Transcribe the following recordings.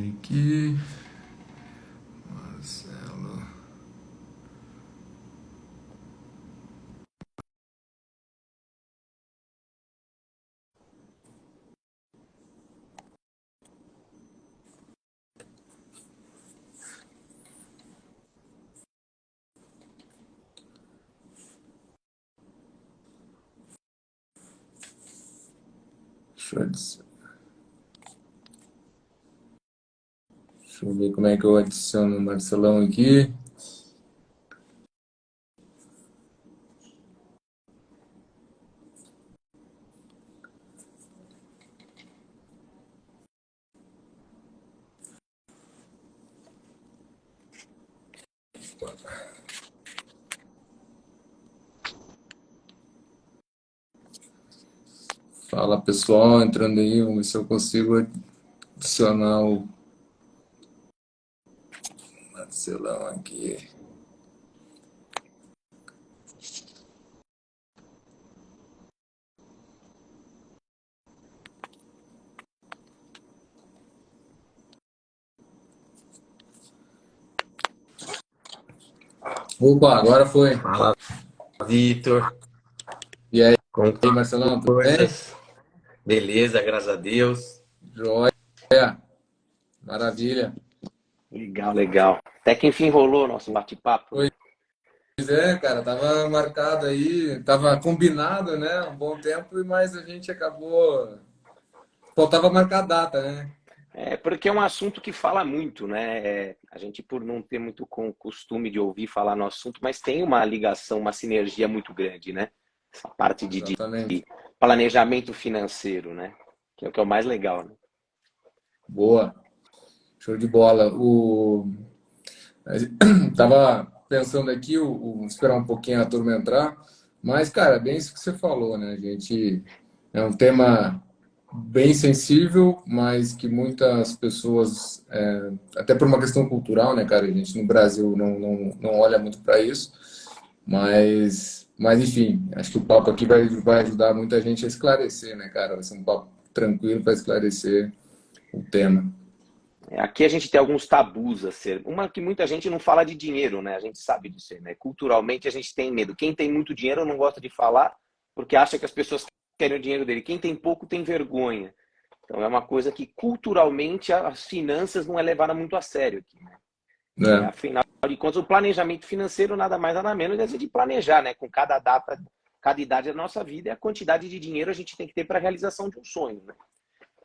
ver aqui. Marcelo. Deixa eu ver como é que eu adiciono o Marcelão aqui. Fala pessoal, entrando aí, vamos ver se eu consigo adicionar o Marcelão aqui. Opa, agora foi. Fala, Vitor. E aí, Como estão as Marcelão, tudo bem? coisas? Beleza, graças a Deus. Joia, maravilha. Legal, legal. Até que enfim rolou nosso bate-papo, Pois né? é, cara, tava marcado aí, tava combinado, né? Um bom tempo, mas a gente acabou. Faltava marcar a data, né? É porque é um assunto que fala muito, né? A gente, por não ter muito costume de ouvir falar no assunto, mas tem uma ligação, uma sinergia muito grande, né? Essa parte de Exatamente. planejamento financeiro, né? Que é o que é o mais legal, né? Boa, show de bola. Tava pensando aqui, esperar um pouquinho a turma entrar, mas, cara, bem isso que você falou, né? A gente é um tema bem sensível, mas que muitas pessoas, até por uma questão cultural, né, cara? A gente no Brasil não olha muito para isso, mas enfim, acho que o papo aqui vai ajudar muita gente a esclarecer, né, cara? Vai ser um papo tranquilo para esclarecer o tema. Aqui a gente tem alguns tabus a ser. Uma que muita gente não fala de dinheiro, né? A gente sabe disso, né? Culturalmente a gente tem medo. Quem tem muito dinheiro não gosta de falar porque acha que as pessoas querem o dinheiro dele. Quem tem pouco tem vergonha. Então é uma coisa que culturalmente as finanças não é levada muito a sério aqui, né? E Né? afinal de contas o planejamento financeiro nada mais nada menos é de planejar, né? Com cada data, cada idade da nossa vida e a quantidade de dinheiro a gente tem que ter para a realização de um sonho, né?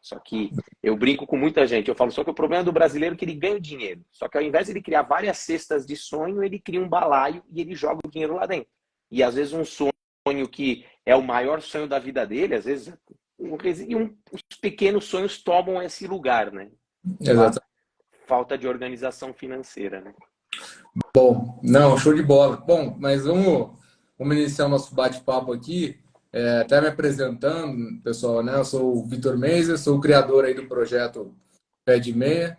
Só que eu brinco com muita gente, eu falo só que o problema do brasileiro é que ele ganha o dinheiro. Só que ao invés de ele criar várias cestas de sonho, ele cria um balaio e ele joga o dinheiro lá dentro. E às vezes um sonho que é o maior sonho da vida dele, às vezes os pequenos sonhos tomam esse lugar, né? Pela Exatamente. falta de organização financeira, né? Bom, não, show de bola. Bom, mas vamos iniciar o nosso bate-papo aqui. Até me apresentando, pessoal, né? Eu sou o Vitor Meiser, sou o criador aí do projeto Pé de Meia.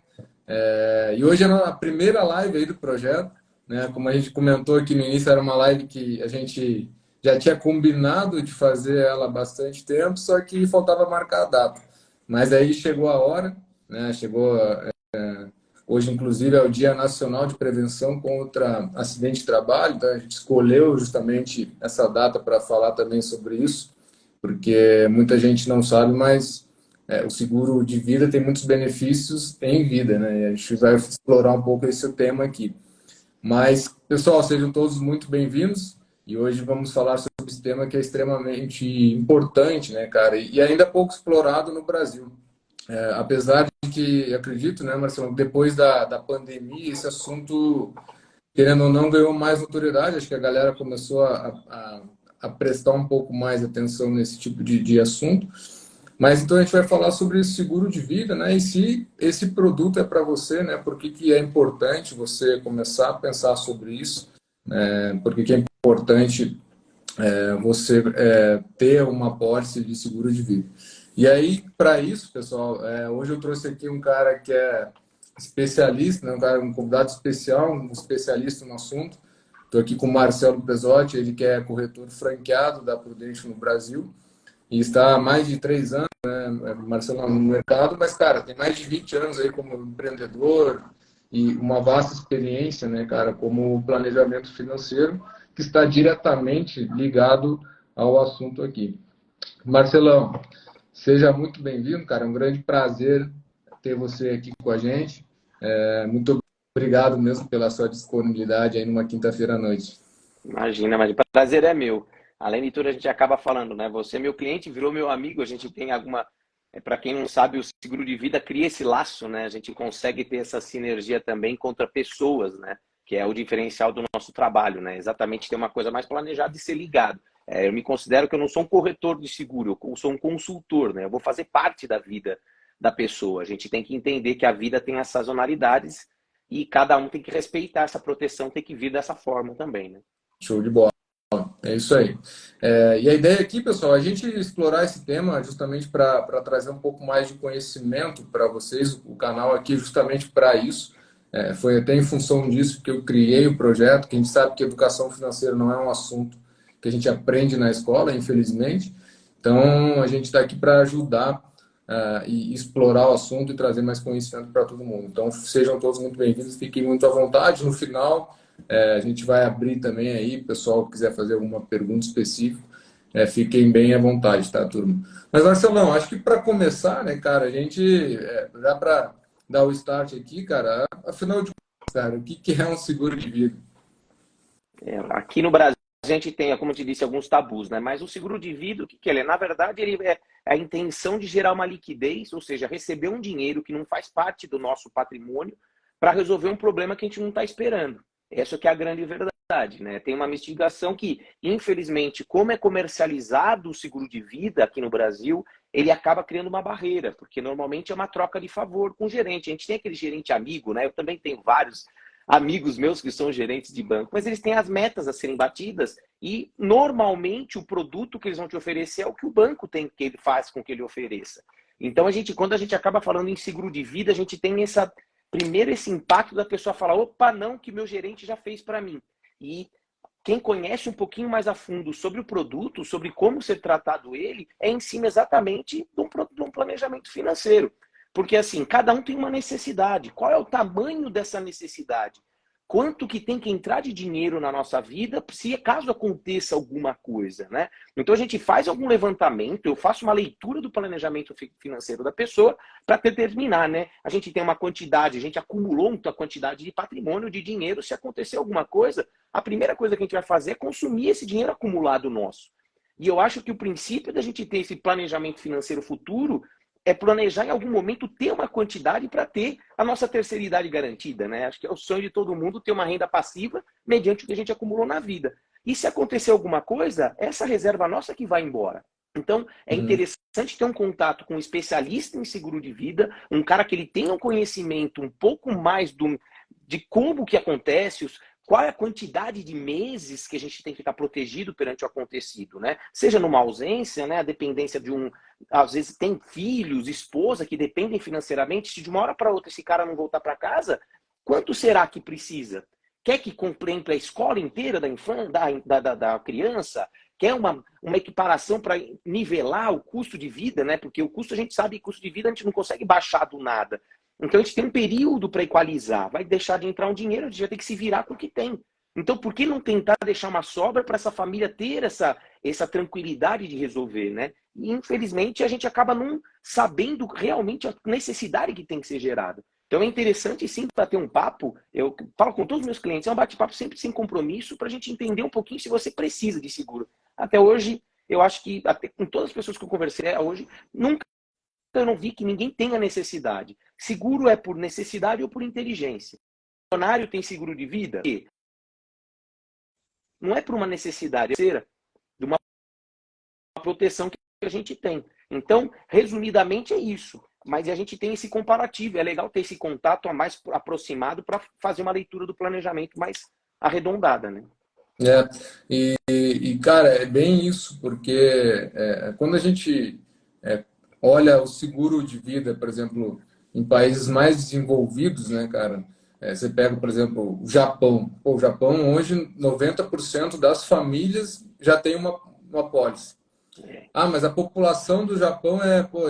E hoje é a primeira live aí do projeto, né? Como a gente comentou aqui no início, era uma live que a gente já tinha combinado de fazer ela há bastante tempo, só que faltava marcar a data. Mas aí chegou a hora, né? Hoje, inclusive, é o Dia Nacional de Prevenção contra Acidente de Trabalho, então a gente escolheu justamente essa data para falar também sobre isso, porque muita gente não sabe, mas o seguro de vida tem muitos benefícios em vida, né? E a gente vai explorar um pouco esse tema aqui. Mas, pessoal, sejam todos muito bem-vindos e hoje vamos falar sobre esse tema que é extremamente importante, né, cara? E ainda pouco explorado no Brasil. Apesar de que, acredito, né, Marcelo, depois da pandemia, esse assunto, querendo ou não, ganhou mais notoriedade. Acho que a galera começou a prestar um pouco mais atenção nesse tipo de assunto. Mas então a gente vai falar sobre esse seguro de vida, né? E se esse produto é para você, né? Por que que é importante você começar a pensar sobre isso? Por que que é importante você ter uma apólice de seguro de vida. E aí, para isso, pessoal, hoje eu trouxe aqui um cara que é especialista, né, um convidado especial, um especialista no assunto. Estou aqui com o Marcelo Pesotti, ele que é corretor franqueado da Prudential no Brasil e está há mais de 3 anos Marcelo, no mercado, mas, cara, tem mais de 20 anos aí como empreendedor e uma vasta experiência, né, cara, como planejamento financeiro, que está diretamente ligado ao assunto aqui. Marcelão, seja muito bem-vindo, cara, é um grande prazer ter você aqui com a gente. Muito obrigado mesmo pela sua disponibilidade aí numa quinta-feira à noite. Imagina, mas o prazer é meu. Além de tudo, a gente acaba falando, né? Você é meu cliente, virou meu amigo, a gente tem alguma. Para quem não sabe, o seguro de vida cria esse laço, né? A gente consegue ter essa sinergia também contra pessoas, né? Que é o diferencial do nosso trabalho, né? Exatamente ter uma coisa mais planejada e ser ligado. Eu me considero que eu não sou um corretor de seguro, eu sou um consultor, né? Eu vou fazer parte da vida da pessoa. A gente tem que entender que a vida tem as sazonalidades e cada um tem que respeitar essa proteção, tem que vir dessa forma também, né? Show de bola. É isso aí. E a ideia aqui, pessoal, é a gente explorar esse tema justamente para trazer um pouco mais de conhecimento para vocês. O canal aqui é justamente para isso. Foi até em função disso que eu criei o projeto, que a gente sabe que educação financeira não é um assunto que a gente aprende na escola, infelizmente. Então, a gente está aqui para ajudar e explorar o assunto e trazer mais conhecimento para todo mundo. Então, sejam todos muito bem-vindos, fiquem muito à vontade. No final, a gente vai abrir também aí, pessoal que quiser fazer alguma pergunta específica, fiquem bem à vontade, tá, turma? Mas, Marcelão, acho que para começar, né, cara, a gente, já para dar o start aqui, cara, afinal de contas, cara, o que é um seguro de vida? Aqui no Brasil a gente tem, como eu te disse, alguns tabus, né? Mas o seguro de vida, o que ele é? Na verdade, ele é a intenção de gerar uma liquidez, ou seja, receber um dinheiro que não faz parte do nosso patrimônio para resolver um problema que a gente não está esperando. Essa que é a grande verdade, né? Tem uma investigação que, infelizmente, como é comercializado o seguro de vida aqui no Brasil, ele acaba criando uma barreira, porque normalmente é uma troca de favor com o gerente. A gente tem aquele gerente amigo, né? Eu também tenho vários amigos meus que são gerentes de banco, mas eles têm as metas a serem batidas e normalmente o produto que eles vão te oferecer é o que o banco tem que ele faz com que ele ofereça. Então quando a gente acaba falando em seguro de vida, a gente tem primeiro esse impacto da pessoa falar, opa, não, que meu gerente já fez para mim. E quem conhece um pouquinho mais a fundo sobre o produto, sobre como ser tratado ele, é em cima exatamente de um planejamento financeiro. Porque assim, cada um tem uma necessidade. Qual é o tamanho dessa necessidade? Quanto que tem que entrar de dinheiro na nossa vida se caso aconteça alguma coisa, né? Então a gente faz algum levantamento, eu faço uma leitura do planejamento financeiro da pessoa para determinar, né? A gente tem uma quantidade, a gente acumulou uma quantidade de patrimônio, de dinheiro, se acontecer alguma coisa, a primeira coisa que a gente vai fazer é consumir esse dinheiro acumulado nosso. E eu acho que o princípio da gente ter esse planejamento financeiro futuro é planejar em algum momento ter uma quantidade para ter a nossa terceira idade garantida, né? Acho que é o sonho de todo mundo ter uma renda passiva mediante o que a gente acumulou na vida. E se acontecer alguma coisa, essa reserva nossa que vai embora. Então, é interessante ter um contato com um especialista em seguro de vida, um cara que ele tenha um conhecimento um pouco mais de como que acontece, qual é a quantidade de meses que a gente tem que ficar protegido perante o acontecido, né? Seja numa ausência, né? A dependência de às vezes tem filhos, esposa que dependem financeiramente. Se de uma hora para outra esse cara não voltar para casa, quanto será que precisa? Quer que contemple a escola inteira da criança? Quer uma equiparação para nivelar o custo de vida, né? Porque o custo, a gente sabe que custo de vida a gente não consegue baixar do nada. Então a gente tem um período para equalizar. Vai deixar de entrar um dinheiro, a gente vai ter que se virar com o que tem. Então por que não tentar deixar uma sobra para essa família ter essa tranquilidade de resolver, né? E infelizmente a gente acaba não sabendo realmente a necessidade que tem que ser gerada. Então é interessante sim para ter um papo, eu falo com todos os meus clientes, é um bate-papo sempre sem compromisso para a gente entender um pouquinho se você precisa de seguro. Até hoje, eu acho que até com todas as pessoas que eu conversei hoje, nunca eu não vi que ninguém tenha necessidade. Seguro é por necessidade ou por inteligência. O funcionário tem seguro de vida? Não é por uma necessidade, é de uma proteção que a gente tem. Então, resumidamente, é isso. Mas a gente tem esse comparativo. É legal ter esse contato mais aproximado para fazer uma leitura do planejamento mais arredondada, né? Cara, é bem isso, porque quando a gente olha o seguro de vida, por exemplo, em países mais desenvolvidos, né, cara? Você pega, por exemplo, o Japão. Pô, o Japão, hoje, 90% das famílias já tem uma pólice. Ah, mas a população do Japão é, pô,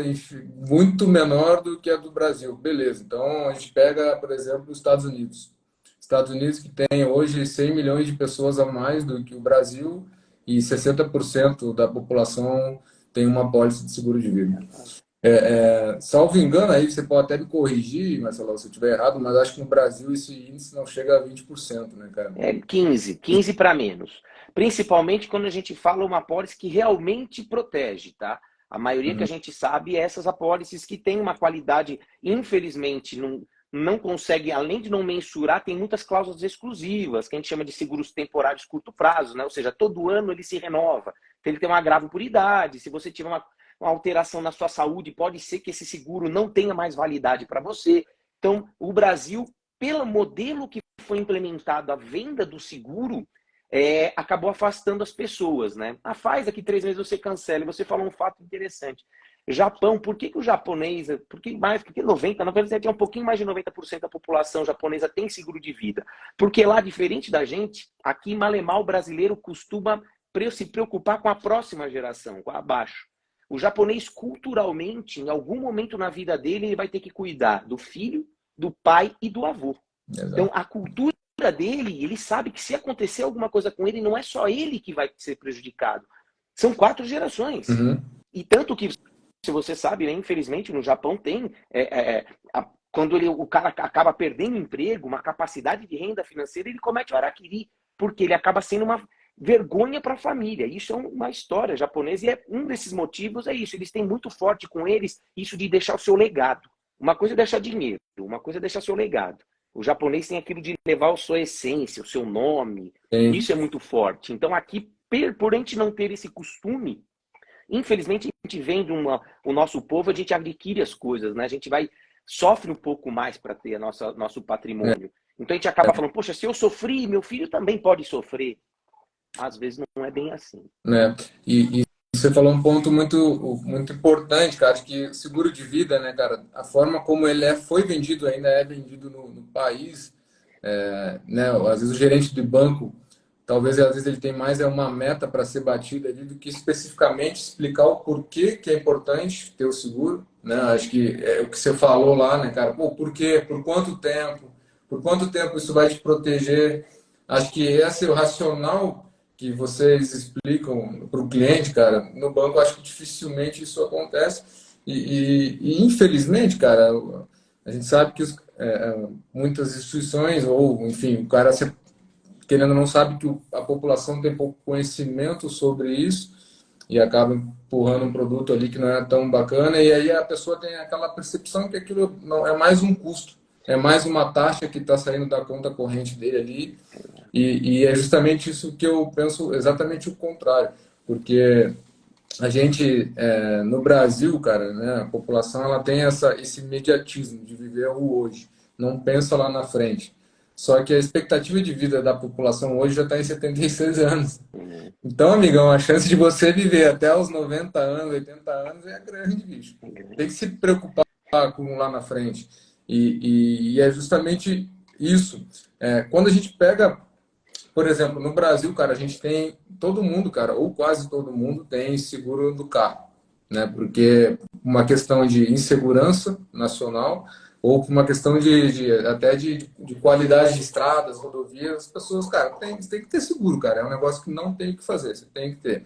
muito menor do que a do Brasil. Beleza. Então a gente pega, por exemplo, os Estados Unidos. Estados Unidos que tem hoje 100 milhões de pessoas a mais do que o Brasil e 60% da população tem uma pólice de seguro de vida. Salvo engano, aí você pode até me corrigir, Marcelo, se eu estiver errado, mas acho que no Brasil esse índice não chega a 20%, né, cara? É 15 para menos. Principalmente quando a gente fala uma apólice que realmente protege, tá? A maioria que a Uhum. gente sabe é essas apólices que têm uma qualidade, infelizmente, não consegue, além de não mensurar, tem muitas cláusulas exclusivas, que a gente chama de seguros temporários curto prazo, né? Ou seja, todo ano ele se renova. Então, ele tem um agravo por idade. Se você tiver uma alteração na sua saúde, pode ser que esse seguro não tenha mais validade para você. Então, o Brasil, pelo modelo que foi implementado a venda do seguro, acabou afastando as pessoas, né? Faz daqui 3 meses você cancela. E você falou um fato interessante. Japão, por que o japonês, por que 90, na verdade é um pouquinho mais de 90% da população japonesa tem seguro de vida? Porque lá, diferente da gente, aqui Malemal brasileiro costuma se preocupar com a próxima geração, com a abaixo. O japonês, culturalmente, em algum momento na vida dele, ele vai ter que cuidar do filho, do pai e do avô. Então, Exato. a cultura dele, ele sabe que se acontecer alguma coisa com ele, não é só ele que vai ser prejudicado. São 4 gerações. Uhum. E tanto que, se você sabe, né, infelizmente, no Japão tem... quando o cara acaba perdendo emprego, uma capacidade de renda financeira, ele comete o harakiri, porque ele acaba sendo uma vergonha para a família. Isso é uma história japonesa e um desses motivos é isso. Eles têm muito forte com eles isso de deixar o seu legado. Uma coisa é deixar dinheiro, uma coisa é deixar seu legado. O japonês tem aquilo de levar a sua essência, o seu nome. Tem. Isso é muito forte. Então aqui, por a gente não ter esse costume, infelizmente a gente vende o nosso povo, a gente adquire as coisas, né? A gente sofre um pouco mais para ter nosso patrimônio. Então a gente acaba falando, poxa, se eu sofri, meu filho também pode sofrer. Às vezes não é bem assim. Né? E você falou um ponto muito importante, cara, que o seguro de vida, né, cara, a forma como ele foi vendido, ainda é vendido no país, né, às vezes o gerente do banco, talvez às vezes ele tem mais uma meta para ser batida ali do que especificamente explicar o porquê que é importante ter o seguro, né? Acho que é o que você falou lá, né, cara, pô, por quê? Por quanto tempo isso vai te proteger? Acho que esse é o racional que vocês explicam para o cliente, cara. No banco, acho que dificilmente isso acontece. Infelizmente, cara, a gente sabe que muitas instituições, ou enfim, o cara querendo ou não sabe que a população tem pouco conhecimento sobre isso e acaba empurrando um produto ali que não é tão bacana, e aí a pessoa tem aquela percepção que aquilo não é mais um custo, é mais uma taxa que está saindo da conta corrente dele ali, e é justamente isso que eu penso, exatamente o contrário, porque a gente, no Brasil, cara, né, a população ela tem esse imediatismo de viver o hoje, não pensa lá na frente. Só que a expectativa de vida da população hoje já está em 76 anos. Então, amigão, a chance de você viver até os 90 anos, 80 anos é grande, bicho. Tem que se preocupar com lá na frente. E é justamente isso. Quando a gente pega, por exemplo, no Brasil, cara, a gente tem todo mundo, cara, ou quase todo mundo tem seguro do carro, né? Porque uma questão de insegurança nacional ou por uma questão até de qualidade de estradas, rodovias, as pessoas, cara, tem que ter seguro, cara. É um negócio que não tem o que fazer, você tem que ter.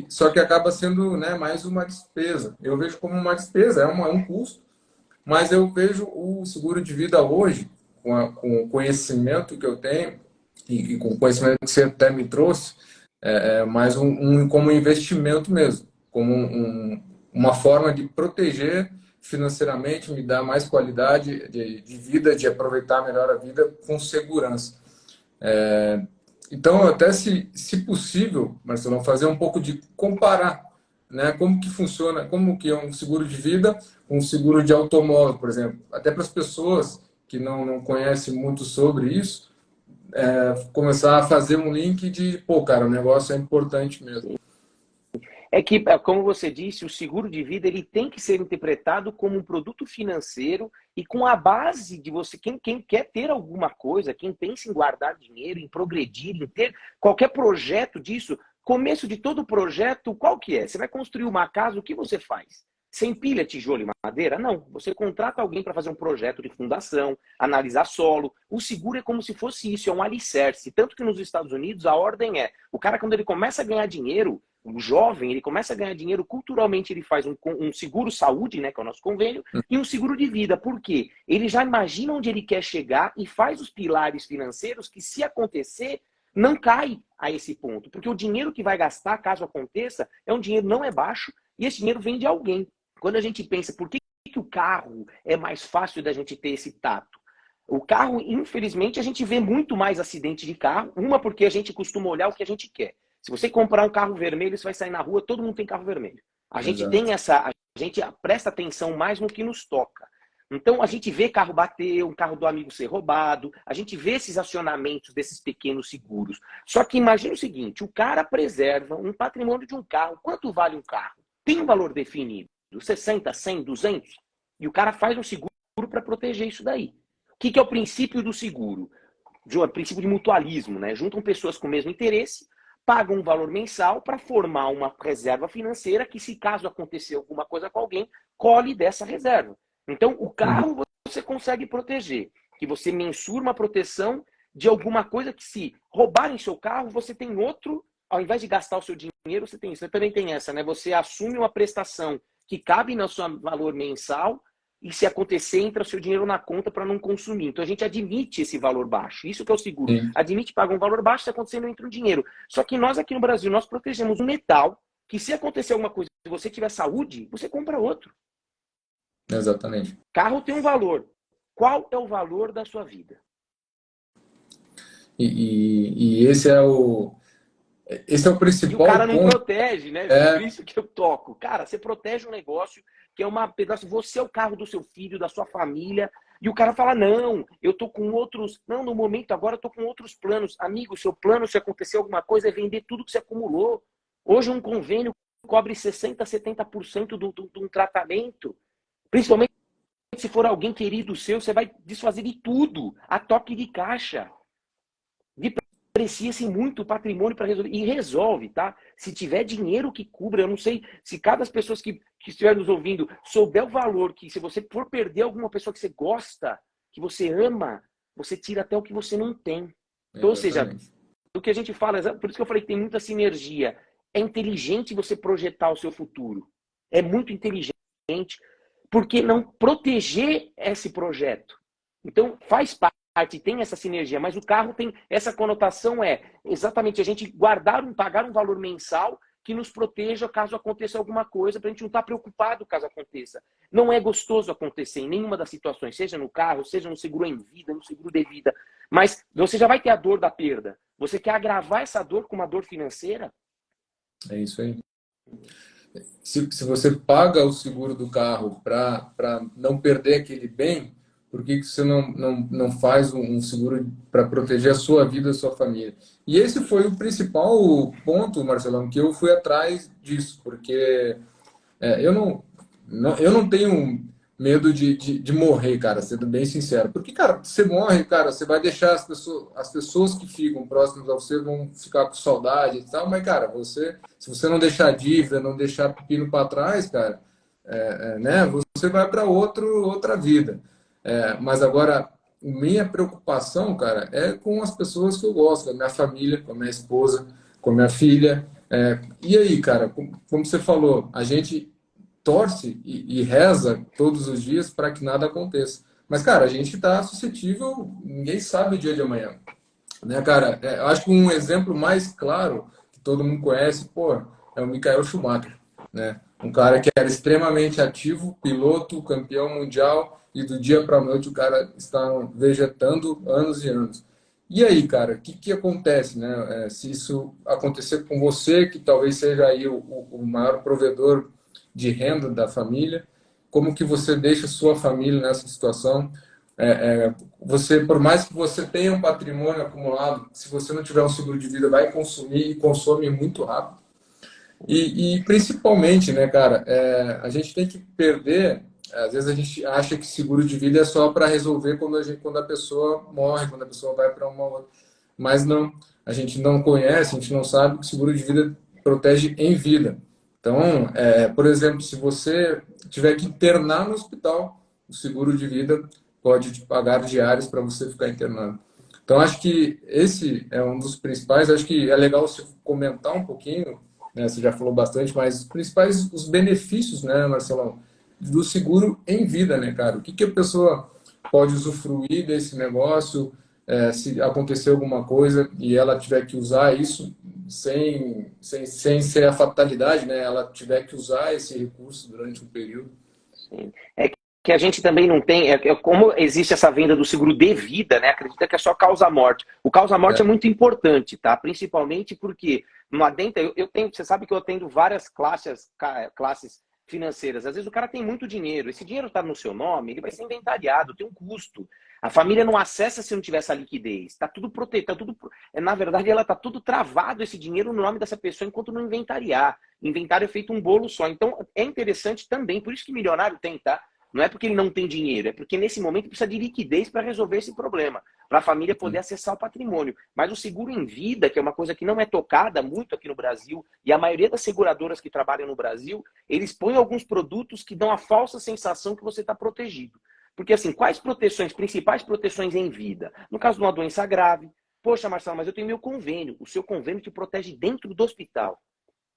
Só que acaba sendo, né, mais uma despesa. Eu vejo como uma despesa, é um custo, mas eu vejo o seguro de vida hoje, com o conhecimento que eu tenho e com o conhecimento que você até me trouxe, mais como um investimento mesmo, como uma forma de proteger financeiramente, me dar mais qualidade de vida, de aproveitar melhor a vida com segurança. Então, até se possível, Marcelão, fazer um pouco de comparar, né? Como que funciona, como que é um seguro de vida, um seguro de automóvel, por exemplo. Até para as pessoas que não conhecem muito sobre isso, começar a fazer um link de, pô, cara, o negócio é importante mesmo. É que, como você disse, o seguro de vida ele tem que ser interpretado como um produto financeiro e com a base de você, quem quer ter alguma coisa, quem pensa em guardar dinheiro, em progredir, em ter qualquer projeto disso, começo de todo projeto, qual que é? Você vai construir uma casa, o que você faz? Você empilha tijolo e madeira? Não. Você contrata alguém para fazer um projeto de fundação, analisar solo. O seguro é como se fosse isso, é um alicerce. Tanto que nos Estados Unidos a ordem é, o cara quando ele começa a ganhar dinheiro, o jovem, ele começa a ganhar dinheiro, culturalmente ele faz um seguro saúde, né, que é o nosso convênio, e um seguro de vida. Por quê? Ele já imagina onde ele quer chegar e faz os pilares financeiros que, se acontecer, não cai a esse ponto. Porque o dinheiro que vai gastar, caso aconteça, é um dinheiro não é baixo, e esse dinheiro vem de alguém. Quando a gente pensa, por que o carro é mais fácil da gente ter esse tato? O carro, infelizmente, a gente vê muito mais acidente de carro. Uma, porque a gente costuma olhar o que a gente quer. Se você comprar um carro vermelho, você vai sair na rua, todo mundo tem carro vermelho. A gente tem essa, a gente presta atenção mais no que nos toca. Então, a gente vê carro bater, um carro do amigo ser roubado, a gente vê esses acionamentos desses pequenos seguros. Só que imagina o seguinte, o cara preserva um patrimônio de um carro. Quanto vale um carro? Tem um valor definido. 60, 100, 200, e o cara faz um seguro para proteger isso daí. O que é o princípio do seguro? O princípio de mutualismo, né? Juntam pessoas com o mesmo interesse, pagam um valor mensal para formar uma reserva financeira que, se caso acontecer alguma coisa com alguém, colhe dessa reserva. Então, o carro você consegue proteger, que você mensura uma proteção de alguma coisa que, se roubarem seu carro, você tem outro, ao invés de gastar o seu dinheiro, você tem isso. Você também tem essa, né? Você assume uma prestação que cabe no seu valor mensal e, se acontecer, entra o seu dinheiro na conta para não consumir. Então a gente admite esse valor baixo. Isso que é o seguro. Sim. Admite, paga um valor baixo, se acontecer, não entra o dinheiro. Só que nós aqui no Brasil, nós protegemos um metal que, se acontecer alguma coisa, se você tiver saúde, você compra outro. Exatamente. Carro tem um valor. Qual é o valor da sua vida? E esse é o principal E o cara não ponto. protege, né? Por isso que eu toco. Cara, você protege um negócio que é uma pedaço. Você é o carro do seu filho, da sua família. E o cara fala, não, eu tô com outros... Não, no momento agora eu tô com outros planos. Amigo, seu plano, se acontecer alguma coisa, é vender tudo que você acumulou. Hoje um convênio cobre 60%, 70% de um tratamento. Principalmente se for alguém querido seu, você vai desfazer de tudo. A toque de caixa. Deprecia-se muito o patrimônio para resolver. E resolve, tá? Se tiver dinheiro que cubra, eu não sei se cada das pessoas que estiver nos ouvindo souber o valor que, se você for perder alguma pessoa que você gosta, que você ama, você tira até o que você não tem. Então, ou seja, o que a gente fala, por isso que eu falei que tem muita sinergia. É inteligente você projetar o seu futuro. É muito inteligente, porque não proteger esse projeto. Então, faz parte, tem essa sinergia, mas o carro tem essa conotação, é exatamente a gente pagar um valor mensal que nos proteja caso aconteça alguma coisa, para a gente não estar preocupado caso aconteça. Não é gostoso acontecer em nenhuma das situações, seja no carro, seja no seguro em vida, no seguro de vida, mas você já vai ter a dor da perda. Você quer agravar essa dor com uma dor financeira? É isso aí. Se você paga o seguro do carro para não perder aquele bem, por que você não faz um seguro para proteger a sua vida e a sua família? E esse foi o principal ponto, Marcelão, que eu fui atrás disso, porque eu não tenho medo de morrer, cara, sendo bem sincero. Porque, cara, você morre, cara, você vai deixar as pessoas que ficam próximas a você vão ficar com saudade e tal, mas, cara, se você não deixar dívida, não deixar pepino para trás, cara, né, você vai para outra vida. Mas agora, minha preocupação, cara, é com as pessoas que eu gosto, com a minha família, com a minha esposa, com a minha filha. E aí, cara, como você falou, a gente torce e reza todos os dias para que nada aconteça. Mas, cara, a gente está suscetível, ninguém sabe o dia de amanhã. Né, cara? Eu acho que um exemplo mais claro, que todo mundo conhece, pô, é o Michael Schumacher. Né? Um cara que era extremamente ativo, piloto, campeão mundial, e do dia para a noite o cara está vegetando anos e anos. E aí, cara, o que acontece, né? Se isso acontecer com você, que talvez seja aí o maior provedor de renda da família, como que você deixa sua família nessa situação? Você, por mais que você tenha um patrimônio acumulado, se você não tiver um seguro de vida, vai consumir e consome muito rápido. E principalmente, né, cara, a gente tem que perder. Às vezes a gente acha que seguro de vida é só para resolver quando a pessoa morre, quando a pessoa vai para uma outra. Mas não. a gente não conhece, a gente não sabe que o seguro de vida protege em vida. Então, por exemplo, se você tiver que internar no hospital, o seguro de vida pode te pagar diários para você ficar internado. Então, acho que esse é um dos principais. Acho que é legal você comentar um pouquinho, né? Você já falou bastante, mas os principais, os benefícios, né, Marcelão, do seguro em vida, né, cara? O que que a pessoa pode usufruir desse negócio, se acontecer alguma coisa e ela tiver que usar isso sem ser a fatalidade, né? Ela tiver que usar esse recurso durante um período. Sim. É que a gente também não tem, como existe essa venda do seguro de vida, né? Acredita que é só causa-morte. O causa-morte é muito importante, tá? Principalmente porque no adentro, eu tenho, você sabe que eu atendo várias classes financeiras. Às vezes o cara tem muito dinheiro, esse dinheiro está no seu nome, ele vai ser inventariado, tem um custo. A família não acessa se não tiver essa liquidez. Tá tudo protegido, tá tudo, na verdade, ela tá tudo travado esse dinheiro no nome dessa pessoa enquanto não inventariar. Inventário é feito um bolo só. Então é interessante também, por isso que milionário tem, tá? Não é porque ele não tem dinheiro, é porque nesse momento precisa de liquidez para resolver esse problema, para a família poder acessar o patrimônio. Mas o seguro em vida, que é uma coisa que não é tocada muito aqui no Brasil, e a maioria das seguradoras que trabalham no Brasil, eles põem alguns produtos que dão a falsa sensação que você está protegido. Porque assim, quais proteções, principais proteções em vida? No caso de uma doença grave, poxa, Marcelo, mas eu tenho meu convênio. O seu convênio te protege dentro do hospital.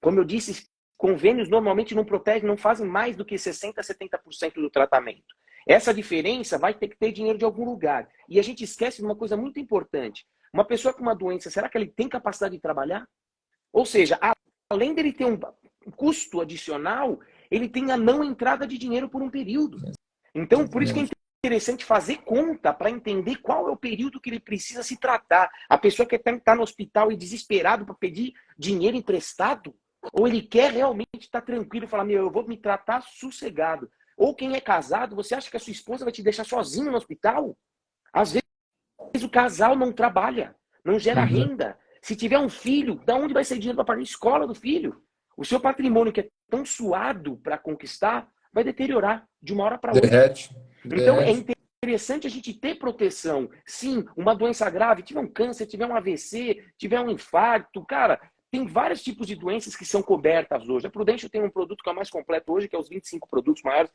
Como eu disse, convênios normalmente não protegem, não fazem mais do que 60% a 70% do tratamento. Essa diferença vai ter que ter dinheiro de algum lugar. E a gente esquece de uma coisa muito importante. Uma pessoa com uma doença, será que ele tem capacidade de trabalhar? Ou seja, além dele ter um custo adicional, ele tem a não entrada de dinheiro por um período. Então, por isso que é interessante fazer conta para entender qual é o período que ele precisa se tratar. A pessoa que está no hospital e desesperado para pedir dinheiro emprestado, ou ele quer realmente estar tranquilo e falar, meu, eu vou me tratar sossegado. Ou quem é casado, você acha que a sua esposa vai te deixar sozinho no hospital? Às vezes o casal não trabalha, não gera renda. Se tiver um filho, da onde vai ser dinheiro para pagar a escola do filho? O seu patrimônio, que é tão suado para conquistar, vai deteriorar de uma hora para outra. Derrete. Então é interessante a gente ter proteção. Sim, uma doença grave, tiver um câncer, tiver um AVC, tiver um infarto, cara, tem vários tipos de doenças que são cobertas hoje. A Prudential tem um produto que é o mais completo hoje, que é os 25 produtos maiores.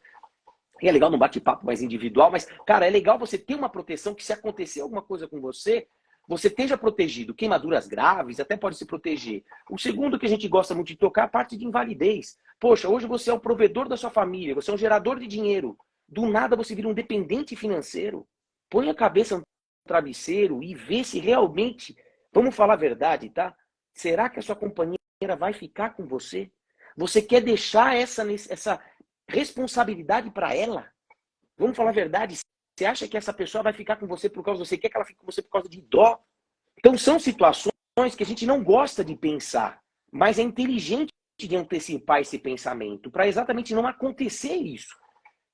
E é legal no bate-papo mais individual, mas, cara, é legal você ter uma proteção que se acontecer alguma coisa com você, você esteja protegido. Queimaduras graves até pode se proteger. O segundo que a gente gosta muito de tocar é a parte de invalidez. Poxa, hoje você é o provedor da sua família, você é um gerador de dinheiro. Do nada você vira um dependente financeiro. Põe a cabeça no travesseiro e vê se realmente, vamos falar a verdade, tá? Será que a sua companheira vai ficar com você? Você quer deixar essa responsabilidade para ela? Vamos falar a verdade. Você acha que essa pessoa vai ficar com você por causa você quer que ela fique com você por causa de dó? Então são situações que a gente não gosta de pensar, mas é inteligente de antecipar esse pensamento para exatamente não acontecer isso.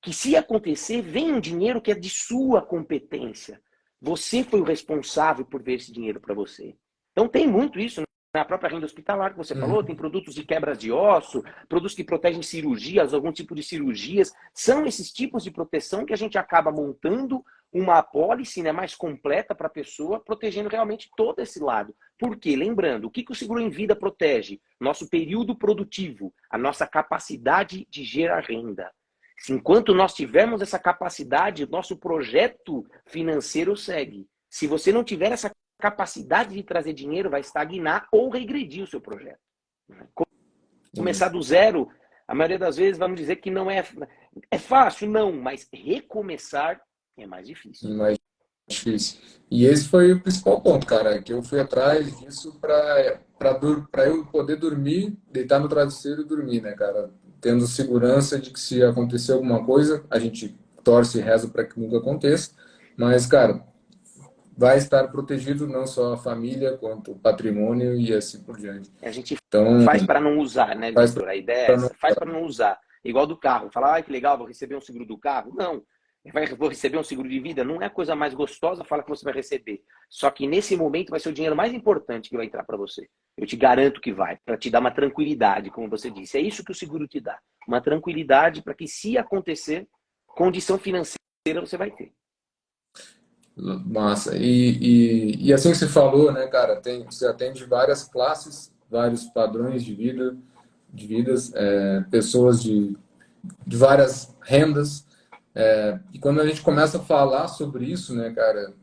Que se acontecer, vem um dinheiro que é de sua competência. Você foi o responsável por ver esse dinheiro para você. Então tem muito isso, né? Na própria renda hospitalar que você falou, tem produtos de quebra de osso, produtos que protegem cirurgias, algum tipo de cirurgias. São esses tipos de proteção que a gente acaba montando uma apólice, né, mais completa para a pessoa, protegendo realmente todo esse lado. Por quê? Lembrando, o que o seguro em vida protege? Nosso período produtivo, a nossa capacidade de gerar renda. Enquanto nós tivermos essa capacidade, o nosso projeto financeiro segue. Se você não tiver essa capacidade de trazer dinheiro, vai estagnar ou regredir o seu projeto. Começar do zero, a maioria das vezes vamos dizer que não é fácil, não, mas recomeçar é mais difícil. Mais difícil. E esse foi o principal ponto, cara, que eu fui atrás disso para eu poder dormir, deitar no travesseiro e dormir, né, cara? Tendo segurança de que se acontecer alguma coisa, a gente torce e reza para que nunca aconteça, mas, cara, vai estar protegido não só a família, quanto o patrimônio e assim por diante. A gente Então, faz para não usar, né, Vitor? A ideia é não... essa, faz para não usar. Igual do carro. Falar, que legal, vou receber um seguro do carro. Não. Vou receber um seguro de vida? Não é a coisa mais gostosa, fala que você vai receber. Só que nesse momento vai ser o dinheiro mais importante que vai entrar para você. Eu te garanto que vai, para te dar uma tranquilidade, como você disse. É isso que o seguro te dá. Uma tranquilidade para que, se acontecer, condição financeira você vai ter. Massa. E assim que você falou, né, cara, você atende várias classes, vários padrões de vidas, pessoas de várias rendas. E quando a gente começa a falar sobre isso, né, cara,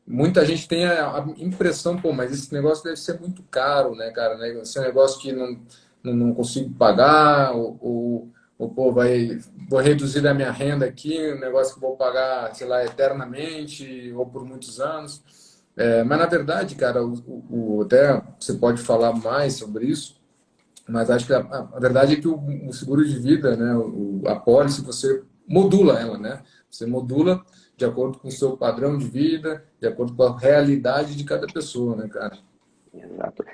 muita gente tem a impressão, pô, mas esse negócio deve ser muito caro, né, cara, né? Esse é um negócio que não consigo pagar, pô, vou reduzir a minha renda aqui, um negócio que vou pagar, sei lá, eternamente ou por muitos anos. Mas na verdade, cara, até você pode falar mais sobre isso, mas acho que a verdade é que o seguro de vida, né, a pólice, você modula ela, né? Você modula de acordo com o seu padrão de vida, de acordo com a realidade de cada pessoa, né, cara? Exato.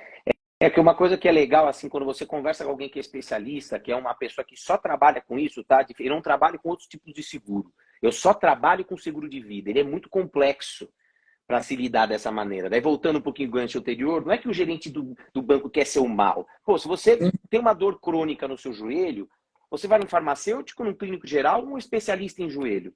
É que uma coisa que é legal, assim, quando você conversa com alguém que é especialista, que é uma pessoa que só trabalha com isso, tá? Eu não trabalho com outros tipos de seguro. Eu só trabalho com seguro de vida. Ele é muito complexo para se lidar dessa maneira. Daí, voltando um pouquinho do gancho anterior, não é que o gerente do banco quer ser o mal. Pô, se você tem uma dor crônica no seu joelho, você vai num farmacêutico, num clínico geral, um especialista em joelho.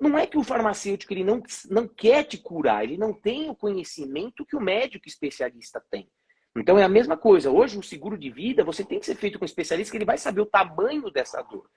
Não é que o farmacêutico ele não quer te curar, ele não tem o conhecimento que o médico especialista tem. Então é a mesma coisa. Hoje, o seguro de vida, você tem que ser feito com um especialista que ele vai saber o tamanho dessa dor.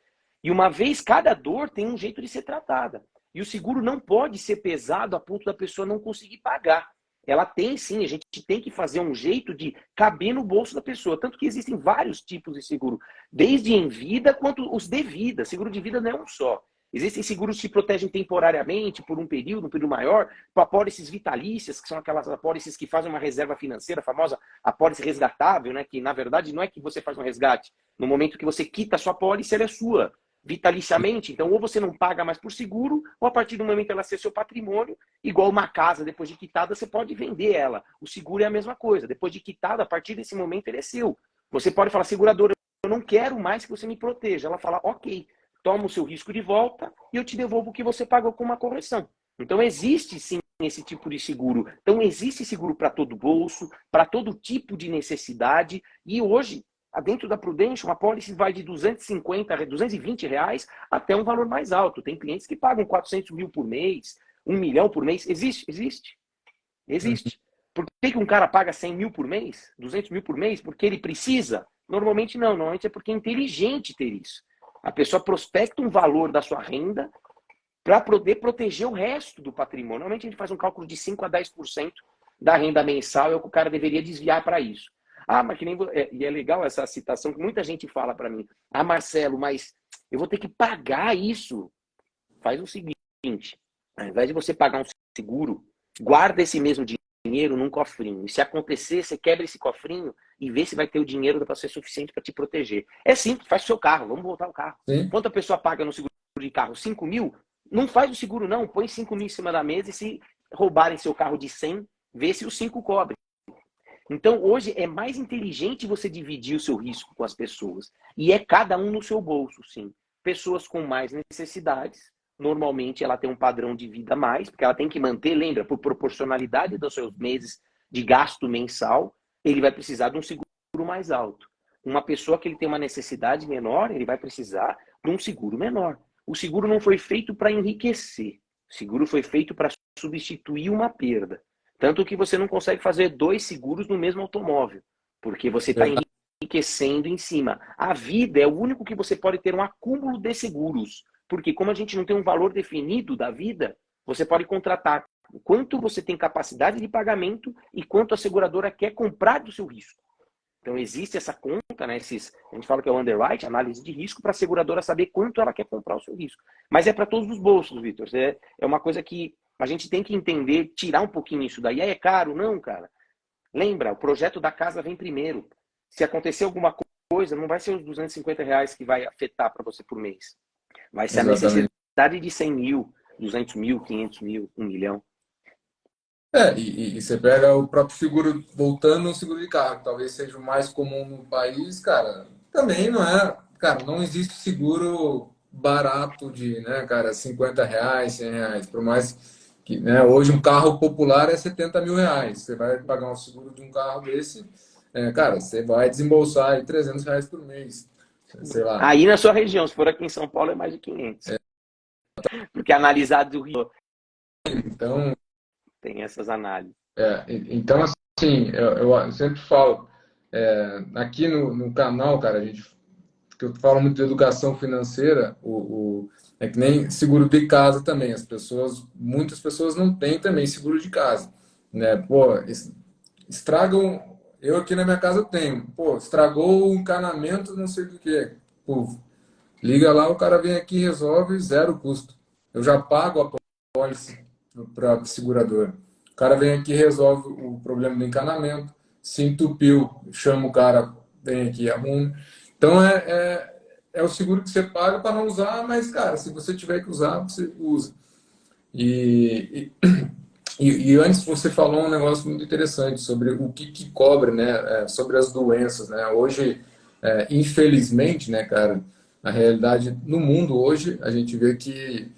E uma vez, cada dor tem um jeito de ser tratada. E o seguro não pode ser pesado a ponto da pessoa não conseguir pagar. Ela tem sim, a gente tem que fazer um jeito de caber no bolso da pessoa. Tanto que existem vários tipos de seguro, desde em vida quanto os de vida. Seguro de vida não é um só. Existem seguros que protegem temporariamente, por um período maior, para apólices vitalícias, que são aquelas apólices que fazem uma reserva financeira, a famosa apólice resgatável, né? Que na verdade não é que você faz um resgate. No momento que você quita a sua apólice, ela é sua, vitaliciamente. Então, ou você não paga mais por seguro, ou a partir do momento ela ser seu patrimônio, igual uma casa, depois de quitada, você pode vender ela. O seguro é a mesma coisa. Depois de quitada, a partir desse momento, ele é seu. Você pode falar, seguradora, eu não quero mais que você me proteja. Ela fala, ok, toma o seu risco de volta e eu te devolvo o que você pagou com uma correção. Então, existe sim esse tipo de seguro. Então, existe seguro para todo bolso, para todo tipo de necessidade. E hoje, dentro da Prudential, uma pólice vai de 250, 220 reais até um valor mais alto. Tem clientes que pagam 400 mil por mês, 1 milhão por mês. Existe, existe, existe. Por que um cara paga 100 mil por mês, 200 mil por mês? Porque ele precisa? Normalmente não, normalmente é porque é inteligente ter isso. A pessoa prospecta um valor da sua renda para poder proteger o resto do patrimônio. Normalmente a gente faz um cálculo de 5 a 10% da renda mensal, é o que o cara deveria desviar para isso. Ah, mas que nem. E é legal essa citação que muita gente fala para mim. Ah, Marcelo, mas eu vou ter que pagar isso. Faz o seguinte: ao invés de você pagar um seguro, guarda esse mesmo dinheiro num cofrinho. E se acontecer, você quebra esse cofrinho e vê se vai ter o dinheiro para ser suficiente para te proteger. É simples, faz o seu carro. Vamos voltar ao carro. Sim. Quanto a pessoa paga no seguro de carro? 5 mil? Não faz o seguro, não. Põe 5 mil em cima da mesa e se roubarem seu carro de 100, vê se os 5 cobrem. Então, hoje é mais inteligente você dividir o seu risco com as pessoas. E é cada um no seu bolso, sim. Pessoas com mais necessidades, normalmente ela tem um padrão de vida mais, porque ela tem que manter, lembra, por proporcionalidade dos seus meses de gasto mensal, ele vai precisar de um seguro mais alto. Uma pessoa que ele tem uma necessidade menor, ele vai precisar de um seguro menor. O seguro não foi feito para enriquecer. O seguro foi feito para substituir uma perda. Tanto que você não consegue fazer 2 seguros no mesmo automóvel, porque você está enriquecendo em cima. A vida é o único que você pode ter um acúmulo de seguros, porque como a gente não tem um valor definido da vida, você pode contratar o quanto você tem capacidade de pagamento e quanto a seguradora quer comprar do seu risco. Então existe essa conta, né? A gente fala que é o underwrite, análise de risco, para a seguradora saber quanto ela quer comprar o seu risco. Mas é para todos os bolsos, Vitor. É uma coisa que a gente tem que entender, tirar um pouquinho isso daí. É caro? Não, cara. Lembra, o projeto da casa vem primeiro. Se acontecer alguma coisa, não vai ser os 250 reais que vai afetar para você por mês. Vai ser a necessidade de 100 mil, 200 mil, 500 mil, 1 milhão. E você pega o próprio seguro, voltando ao seguro de carro, que talvez seja o mais comum no país, cara, também não é, cara, não existe seguro barato de, né, cara, 50 reais, 100 reais, por mais que, né, hoje um carro popular é 70 mil reais, você vai pagar um seguro de um carro desse, cara, você vai desembolsar aí 300 reais por mês, sei lá. Aí na sua região, se for aqui em São Paulo, é mais de 500. Porque analisado do Rio, Então, Tem essas análises. então assim, eu sempre falo, aqui no canal, cara, que eu falo muito de educação financeira, é que nem seguro de casa também. Muitas pessoas não têm também seguro de casa, né? Pô, estragam. Eu aqui na minha casa eu tenho. Pô, estragou o encanamento, não sei do que. Pô, liga lá, o cara vem aqui e resolve, zero custo. Eu já pago a pólice para a seguradora. O cara vem aqui e resolve o problema do encanamento. Se entupiu, chama o cara, vem aqui e arruma. Então é o seguro que você paga para não usar, mas, cara, se você tiver que usar, você usa. E, e antes você falou um negócio muito interessante sobre o que cobre, né? Sobre as doenças, né? Hoje, infelizmente, né, cara, a realidade no mundo hoje, a gente vê que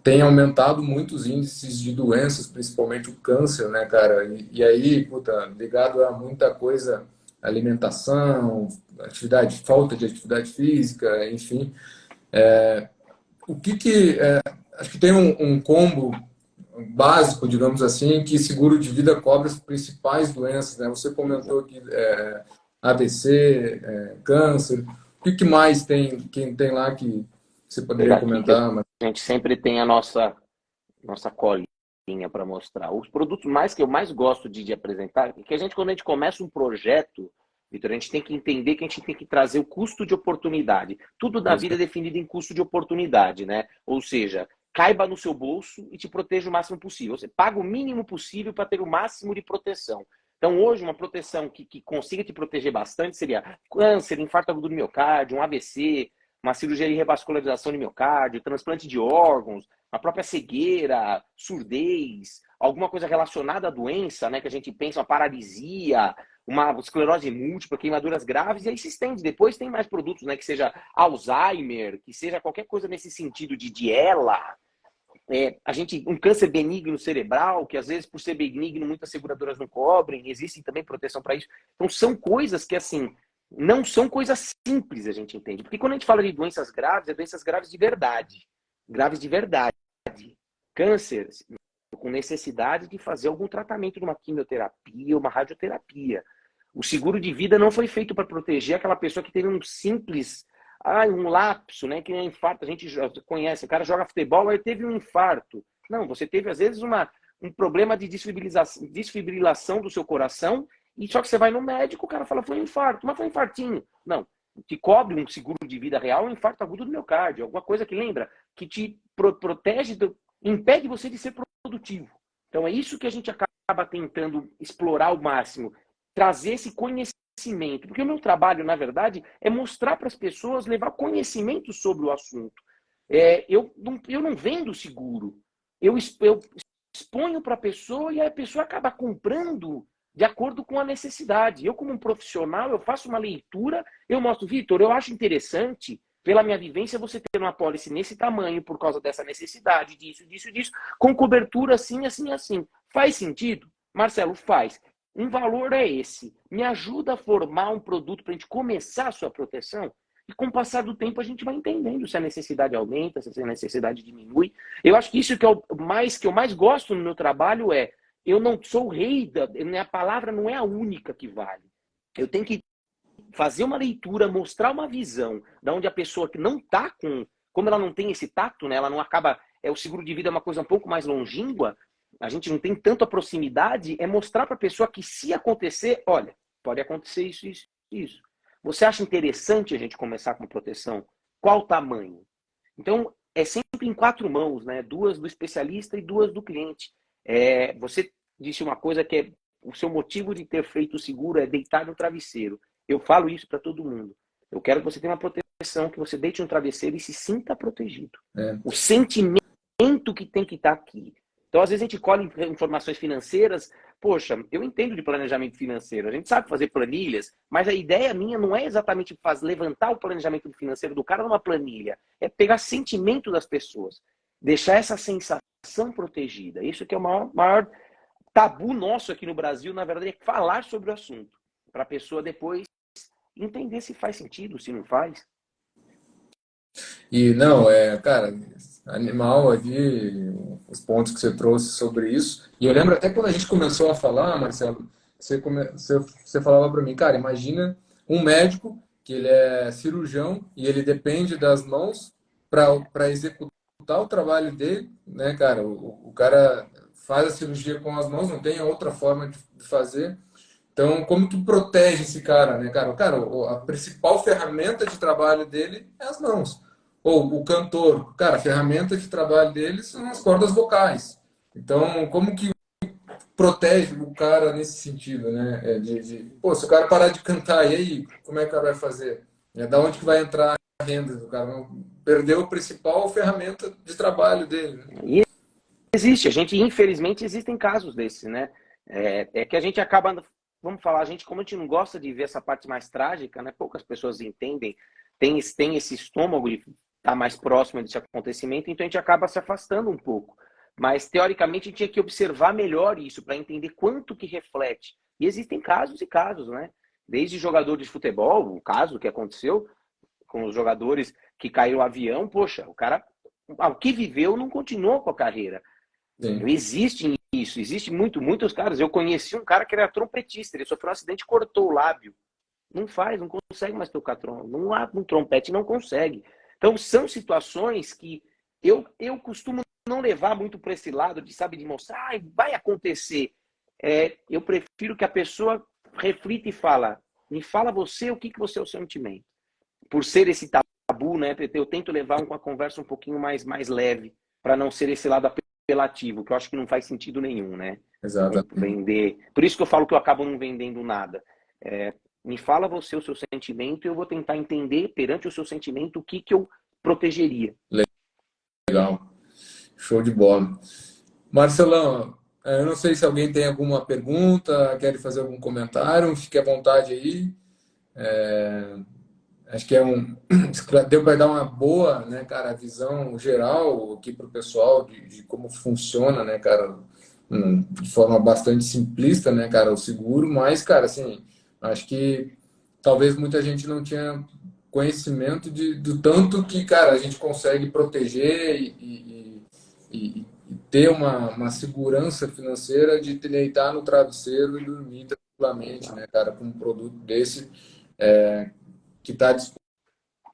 tem aumentado muitos índices de doenças, principalmente o câncer, né, cara? E aí, puta, ligado a muita coisa, alimentação, falta de atividade física, enfim. O acho que tem um combo básico, digamos assim, que seguro de vida cobre as principais doenças, né? Você comentou aqui AVC, câncer. O que mais quem tem lá que você Vou pegar poderia aqui que a comentar? gente sempre tem a nossa colinha para mostrar. Os produtos mais que eu mais gosto de apresentar, é que quando a gente começa um projeto, Vitor, a gente tem que entender que a gente tem que trazer o custo de oportunidade. Tudo na vida é definido em custo de oportunidade, né? Ou seja, caiba no seu bolso e te proteja o máximo possível. Você paga o mínimo possível para ter o máximo de proteção. Então, hoje, uma proteção que consiga te proteger bastante seria câncer, infarto agudo do miocárdio, um AVC, uma cirurgia de revascularização de miocárdio, transplante de órgãos, a própria cegueira, surdez, alguma coisa relacionada à doença, né, que a gente pensa, uma paralisia, uma esclerose múltipla, queimaduras graves, e aí se estende. Depois tem mais produtos, né, que seja Alzheimer, que seja qualquer coisa nesse sentido de ELA, um câncer benigno cerebral, que às vezes por ser benigno muitas seguradoras não cobrem, existem também proteção para isso. Então são coisas que assim não são coisas simples, a gente entende. Porque quando a gente fala de doenças graves, é doenças graves de verdade. Graves de verdade. Câncer com necessidade de fazer algum tratamento de uma quimioterapia, uma radioterapia. O seguro de vida não foi feito para proteger aquela pessoa que teve um simples um lapso, né? Que é um infarto, a gente conhece, o cara joga futebol, aí teve um infarto. Não, você teve, às vezes, um problema de desfibrilação do seu coração, e só que você vai no médico, o cara fala, foi um infarto, mas foi um infartinho. Não, te cobre um seguro de vida real, um infarto agudo do miocárdio, alguma coisa que lembra, que te protege, impede você de ser produtivo. Então é isso que a gente acaba tentando explorar ao máximo, trazer esse conhecimento, porque o meu trabalho, na verdade, é mostrar para as pessoas, levar conhecimento sobre o assunto. Eu não vendo seguro, eu exponho para a pessoa e a pessoa acaba comprando de acordo com a necessidade. Eu, como um profissional, eu faço uma leitura, eu mostro, Vitor, eu acho interessante, pela minha vivência, você ter uma apólice nesse tamanho, por causa dessa necessidade, disso, com cobertura assim, assim, assim. Faz sentido? Marcelo, faz. Um valor é esse. Me ajuda a formar um produto para a gente começar a sua proteção? E com o passar do tempo a gente vai entendendo se a necessidade aumenta, se a necessidade diminui. Eu acho que isso que eu mais gosto no meu trabalho eu não sou o rei, minha palavra não é a única que vale. Eu tenho que fazer uma leitura, mostrar uma visão da onde a pessoa que não está como ela não tem esse tato, né, ela não acaba, o seguro de vida é uma coisa um pouco mais longínqua, a gente não tem tanta proximidade, é mostrar para a pessoa que se acontecer, olha, pode acontecer isso, isso, isso. Você acha interessante a gente começar com proteção? Qual tamanho? Então, é sempre em 4 mãos, né? 2 do especialista e 2 do cliente. Você disse uma coisa que o seu motivo de ter feito o seguro é deitar no travesseiro. Eu falo isso para todo mundo. Eu quero que você tenha uma proteção, que você deite no travesseiro e se sinta protegido. O sentimento que tem que estar aqui. Então, às vezes, a gente colhe informações financeiras. Poxa, eu entendo de planejamento financeiro. A gente sabe fazer planilhas, mas a ideia minha não é exatamente levantar o planejamento financeiro do cara numa planilha. É pegar sentimento das pessoas. Deixar essa sensação protegida. Isso que é o maior tabu nosso aqui no Brasil, na verdade, é falar sobre o assunto. Para a pessoa depois entender se faz sentido, se não faz. E não, cara, Animal ali, os pontos que você trouxe sobre isso. E eu lembro até quando a gente começou a falar, Marcelo, você falava para mim, cara, imagina um médico que ele é cirurgião e ele depende das mãos para executar o trabalho dele, né, cara? O cara faz a cirurgia com as mãos, não tem outra forma de fazer. Então, como tu protege esse cara, né, cara? Cara, a principal ferramenta de trabalho dele é as mãos. Ou o cantor, cara, a ferramenta de trabalho dele são as cordas vocais. Então, como que protege o cara nesse sentido, né? Pô, se o cara parar de cantar, e aí, como é que o cara vai fazer? Da onde que vai entrar a renda do cara? Perdeu a principal ferramenta de trabalho dele, né? E existe, a gente, infelizmente, existem casos desses, né? É que a gente acaba, vamos falar, a gente, como a gente não gosta de ver essa parte mais trágica, né? Poucas pessoas entendem, tem esse estômago de estar mais próximo desse acontecimento, então a gente acaba se afastando um pouco. Mas, teoricamente, a gente tinha que observar melhor isso para entender quanto que reflete. E existem casos e casos, né? Desde jogador de futebol, o caso que aconteceu com os jogadores que caiu o avião, poxa, o cara, o que viveu não continuou com a carreira. Sim. Existe isso, existe muitos caras. Eu conheci um cara que era trompetista, ele sofreu um acidente e cortou o lábio. Não faz, não consegue mais tocar um trompete, não consegue. Então são situações que eu costumo não levar muito para esse lado de, sabe, de mostrar, vai acontecer. Eu prefiro que a pessoa reflita e me fala você o que você é o sentimento. Por ser esse tabu, né, eu tento levar uma conversa um pouquinho mais leve, para não ser esse lado apelativo, que eu acho que não faz sentido nenhum, né? Exatamente. Vender. Por isso que eu falo que eu acabo não vendendo nada. Me fala você o seu sentimento e eu vou tentar entender perante o seu sentimento o que eu protegeria. Legal. Show de bola. Marcelão, eu não sei se alguém tem alguma pergunta, quer fazer algum comentário, fique à vontade aí. Acho que deu para dar uma boa, né, cara, visão geral aqui para o pessoal de como funciona, né, cara, de forma bastante simplista, né, cara, o seguro, mas, cara, assim, acho que talvez muita gente não tinha conhecimento do tanto que, cara, a gente consegue proteger e ter uma segurança financeira de deitar no travesseiro e dormir tranquilamente, né, cara, com um produto desse que está disponível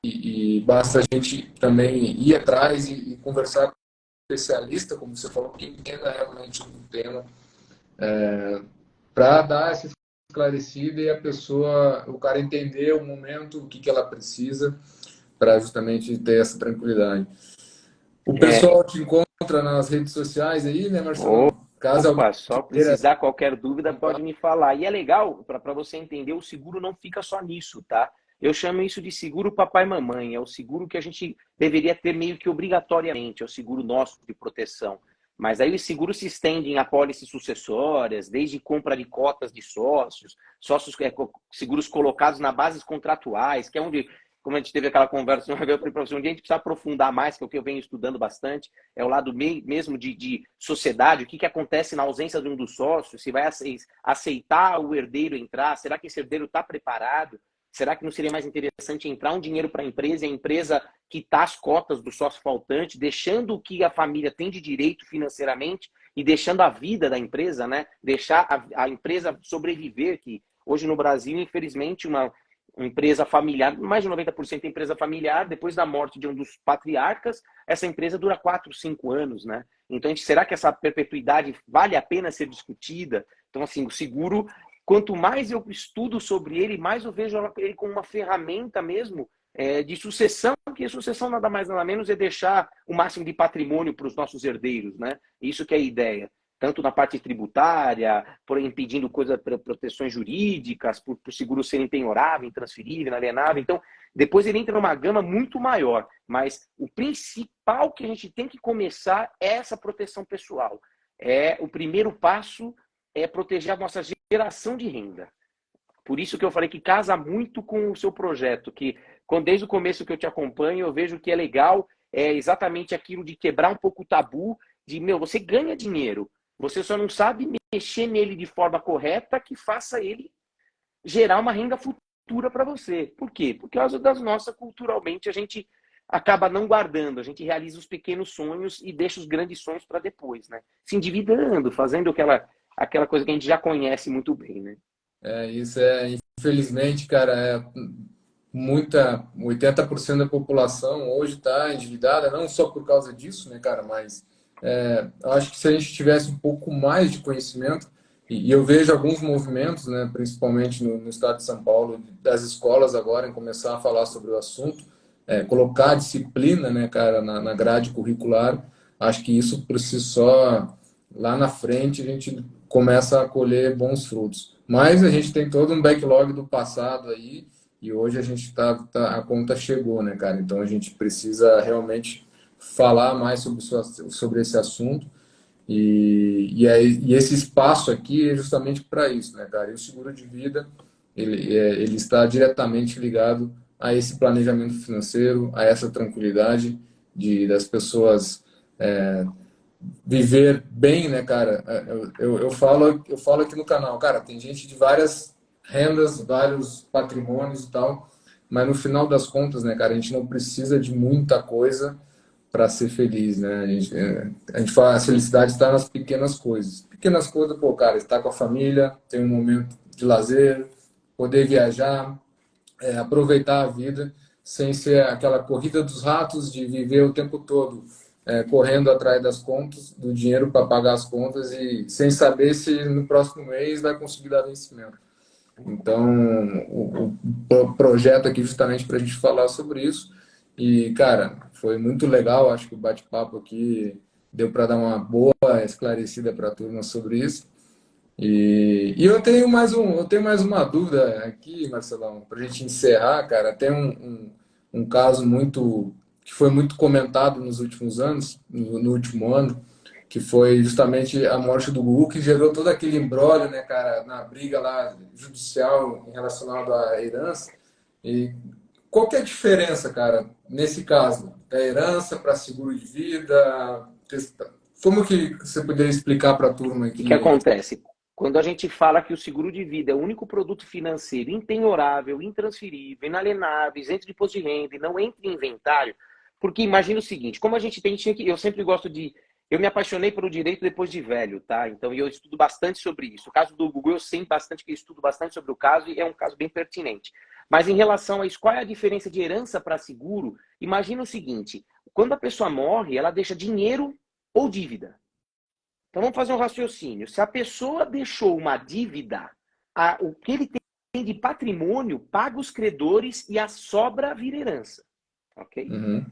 e basta a gente também ir atrás e conversar com um especialista, como você falou, que entenda realmente o tema, para dar essa esclarecida e a pessoa, o cara entender o momento, o que ela precisa, para justamente ter essa tranquilidade. O pessoal te encontra nas redes sociais aí, né, Marcelão? Caso alguém Opa, só queira. precisar qualquer dúvida pode me falar. E é legal, para você entender, o seguro não fica só nisso, tá? Eu chamo isso de seguro papai e mamãe. É o seguro que a gente deveria ter meio que obrigatoriamente, é o seguro nosso de proteção. Mas aí os seguros se estendem a apólices sucessórias, desde compra de cotas de sócios, seguros colocados na bases contratuais, que é onde, como a gente teve aquela conversa uma vez, eu falei para você, onde a gente precisa aprofundar mais, que é o que eu venho estudando bastante, é o lado mesmo de sociedade, o que acontece na ausência de um dos sócios, se vai aceitar o herdeiro entrar, será que esse herdeiro está preparado? Será que não seria mais interessante entrar um dinheiro para a empresa e a empresa quitar as cotas do sócio faltante, deixando o que a família tem de direito financeiramente e deixando a vida da empresa, né? Deixar a empresa sobreviver, que hoje no Brasil, infelizmente, uma empresa familiar, mais de 90% é empresa familiar, depois da morte de um dos patriarcas, essa empresa dura 4, 5 anos, né? Então, será que essa perpetuidade vale a pena ser discutida? Então, assim, o seguro, quanto mais eu estudo sobre ele, mais eu vejo ele como uma ferramenta mesmo de sucessão, que sucessão nada mais nada menos é deixar o máximo de patrimônio para os nossos herdeiros, né? Isso que é a ideia. Tanto na parte tributária, por impedindo proteções jurídicas, por seguro ser impenhorável, intransferível, inalienável. Então, depois ele entra numa gama muito maior. Mas o principal que a gente tem que começar é essa proteção pessoal. O primeiro passo é proteger a nossa geração de renda. Por isso que eu falei que casa muito com o seu projeto, que desde o começo que eu te acompanho, eu vejo que é legal, é exatamente aquilo de quebrar um pouco o tabu de, você ganha dinheiro, você só não sabe mexer nele de forma correta que faça ele gerar uma renda futura para você. Por quê? Por causa das nossas, culturalmente, a gente acaba não guardando. A gente realiza os pequenos sonhos e deixa os grandes sonhos para depois, né? Se endividando, fazendo aquela coisa que a gente já conhece muito bem, né? Isso infelizmente, cara, 80% da população hoje está endividada, não só por causa disso, né, cara, mas eu acho que se a gente tivesse um pouco mais de conhecimento, e eu vejo alguns movimentos, né, principalmente no estado de São Paulo, das escolas agora em começar a falar sobre o assunto, colocar disciplina, né, cara, na grade curricular, acho que isso por si só, lá na frente, a gente começa a colher bons frutos. Mas a gente tem todo um backlog do passado aí, e hoje a gente a conta chegou, né, cara? Então a gente precisa realmente falar mais sobre esse assunto. E esse espaço aqui é justamente para isso, né, cara? E o seguro de vida, ele está diretamente ligado a esse planejamento financeiro, a essa tranquilidade das pessoas viver bem, né, cara? Eu falo aqui no canal, cara, tem gente de várias rendas, vários patrimônios e tal, mas no final das contas, né, cara, a gente não precisa de muita coisa para ser feliz, né? A gente fala, a felicidade está nas pequenas coisas. Pequenas coisas, pô, cara, estar com a família, ter um momento de lazer, poder viajar, aproveitar a vida, sem ser aquela corrida dos ratos de viver o tempo todo correndo atrás das contas, do dinheiro para pagar as contas e sem saber se no próximo mês vai conseguir dar vencimento. Então, o projeto aqui justamente para a gente falar sobre isso. E, cara, foi muito legal. Acho que o bate-papo aqui deu para dar uma boa esclarecida para a turma sobre isso. E eu tenho mais uma dúvida aqui, Marcelão, para a gente encerrar, cara. Tem um caso que foi muito comentado nos últimos anos, no último ano, que foi justamente a morte do Gugu, que gerou todo aquele imbróglio, né, cara, na briga lá judicial em relacionado à herança. E qual que é a diferença, cara, nesse caso, da herança para seguro de vida? Como que você poderia explicar para a turma O que aqui? acontece? Quando a gente fala que o seguro de vida é o único produto financeiro impenhorável, intransferível, inalienável, isento de imposto de renda e não entra em inventário, porque imagina o seguinte, como a gente tem, eu sempre gosto de, eu me apaixonei pelo direito depois de velho, tá? Então eu estudo bastante sobre isso. O caso do Google eu sei bastante, que eu estudo bastante sobre o caso e é um caso bem pertinente. Mas em relação a isso, qual é a diferença de herança para seguro? Imagina o seguinte, quando a pessoa morre, ela deixa dinheiro ou dívida. Então vamos fazer um raciocínio. Se a pessoa deixou uma dívida, o que ele tem de patrimônio paga os credores e a sobra vira herança. Ok? Uhum.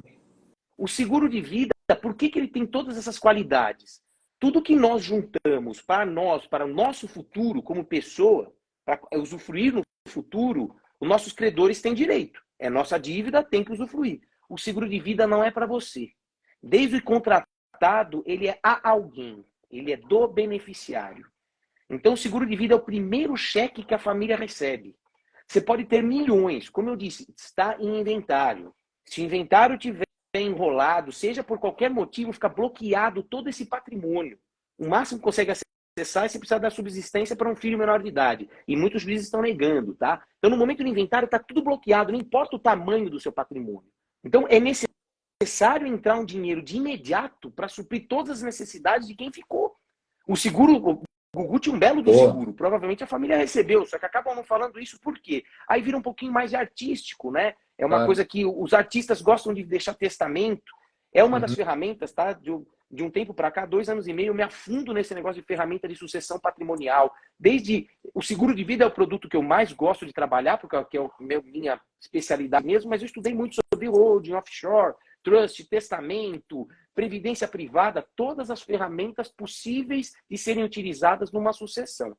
O seguro de vida, por que ele tem todas essas qualidades? Tudo que nós juntamos para o nosso futuro como pessoa, para usufruir no futuro, os nossos credores têm direito. É nossa dívida, tem que usufruir. O seguro de vida não é para você. Desde o contratado, ele é a alguém. Ele é do beneficiário. Então, o seguro de vida é o primeiro cheque que a família recebe. Você pode ter milhões, como eu disse, está em inventário. Se o inventário tiver enrolado, seja por qualquer motivo, fica bloqueado todo esse patrimônio. O máximo que consegue acessar é se precisar dar subsistência para um filho menor de idade. E muitos juízes estão negando, tá? Então, no momento do inventário, está tudo bloqueado, não importa o tamanho do seu patrimônio. Então, é necessário entrar um dinheiro de imediato para suprir todas as necessidades de quem ficou. O seguro, o Gugu tinha um belo do seguro, provavelmente a família recebeu, só que acabam não falando isso por quê? Aí vira um pouquinho mais de artístico, né? É uma coisa que os artistas gostam de deixar testamento. É uma das ferramentas, tá? De um tempo para cá, 2 anos e meio, eu me afundo nesse negócio de ferramenta de sucessão patrimonial. Desde o seguro de vida é o produto que eu mais gosto de trabalhar, porque é minha especialidade mesmo, mas eu estudei muito sobre holding, offshore, trust, testamento, previdência privada, todas as ferramentas possíveis de serem utilizadas numa sucessão.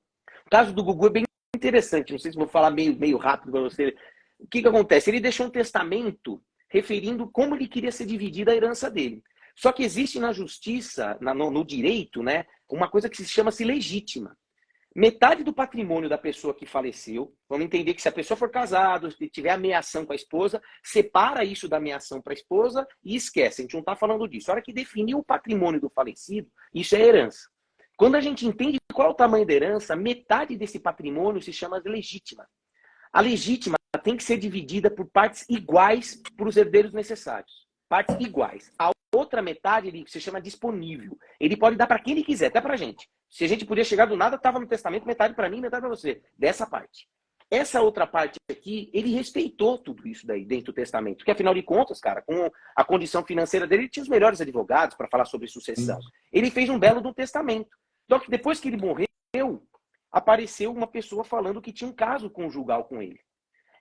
O caso do Gugu é bem interessante, não sei se vou falar meio rápido para você. O que acontece? Ele deixou um testamento referindo como ele queria ser dividida a herança dele. Só que existe na justiça, no direito, né, uma coisa que se chama-se legítima. Metade do patrimônio da pessoa que faleceu, vamos entender que se a pessoa for casada, se tiver ameação com a esposa, separa isso da ameação para a esposa e esquece. A gente não está falando disso. A hora que definiu o patrimônio do falecido, isso é herança. Quando a gente entende qual é o tamanho da herança, metade desse patrimônio se chama legítima. A legítima tem que ser dividida por partes iguais para os herdeiros necessários. partes iguais. A outra metade ele se chama disponível. Ele pode dar para quem ele quiser, até para a gente. Se a gente podia chegar do nada, estava no testamento, metade para mim, metade para você. Dessa parte. Essa outra parte aqui, ele respeitou tudo isso daí dentro do testamento. Porque, afinal de contas, cara, com a condição financeira dele, ele tinha os melhores advogados para falar sobre sucessão. Ele fez um belo do testamento. Só que depois que ele morreu, apareceu uma pessoa falando que tinha um caso conjugal com ele.